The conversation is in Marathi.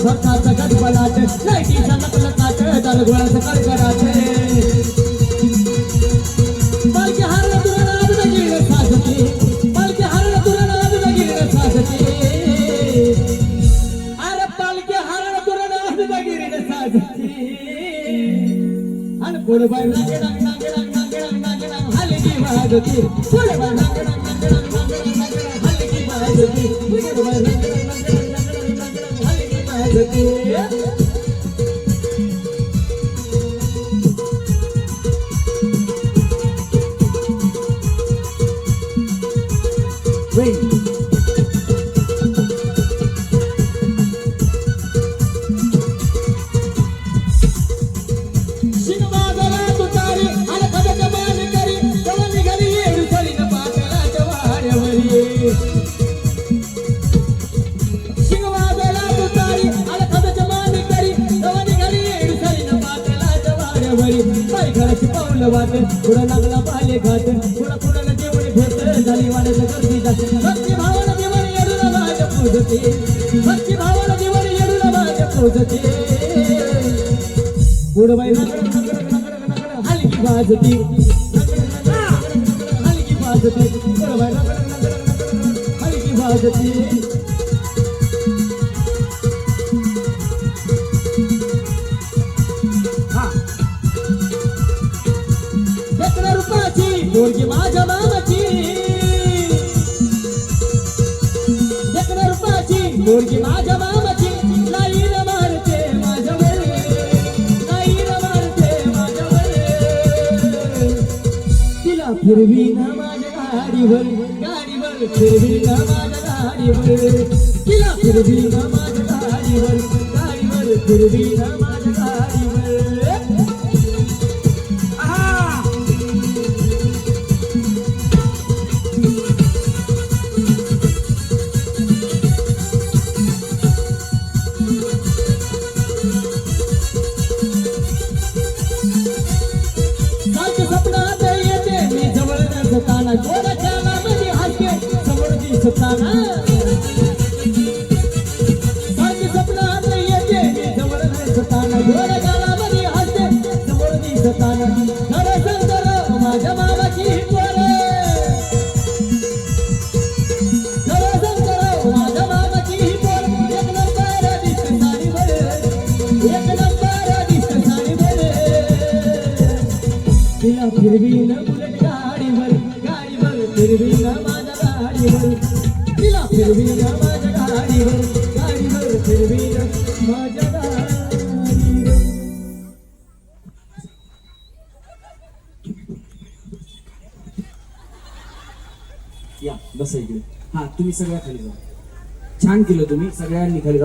भक्ताचा गजबलाट लाईटीचा नकल काट दलगोळाचं कडकडाट पालखी हारला तुला नाद गिरण साजते पालखी हारला तुला नाद गिरण साजते अरे पालखी हारला तुला नाद गिरण साजते आणि पुढे बाय नागे नाग नागे नाग नागे नाग नागे नाग हलकी वाजते पुढे बाय नागे नाग नागे नाग नागे नाग नागे नाग हलकी वाजते पुढे बाय नागे नाग नागे नाग पाऊल वाट पुढं लागला पाले घाट पुढं पुढं जेवण भेट झाली वाढत गर्दी जाते भक्ती भावाला जीवन येडूला माझ्या पूजते भक्ती भावाला जीवन येडूला माझ्या पूजते पुढं बाई नगड नगड नगड नगड हलकी वाजती हलकी वाजती पुढं बाई नगड नगड नगड हलकी वाजती पोरगी माझ्या मामाची लेकरं रुपाची पोरगी माझ्या मामाची लाईन मारते माझ्यावर लाईन मारते माझ्यावर तिला फिरवी ना माझ्या गाडीवर गाडीवर फिरवी ना माझ्या गाडीवर तिला फिरवी ना माझ्या गाडीवर गाडीवर फिरवी ना माझ्या गाडीवर गोराच्या मध्ये हाके समोर दिसताना सारखी स्वप्नात येते मी जवळ दिसताना गोराच्या मध्ये हाके समोर दिसताना खरं सांगतो माझ्या मामाची पोर खरं सांगतो माझ्या मामाची पोर एक नंबर दिसत साडीवर एक नंबर दिसत साडीवर तिला फिरवी न बुलेट गाडीवर फिरवी ना माझ्या गाडीवर तिला फिरवी ना माझ्या गाडीवर गाडीवर फिरवी ना माझ्या गाडीवर या बस इकडे हा तुम्ही सगळ्या खाली जा छान केलं तुम्ही सगळ्यांनी खाली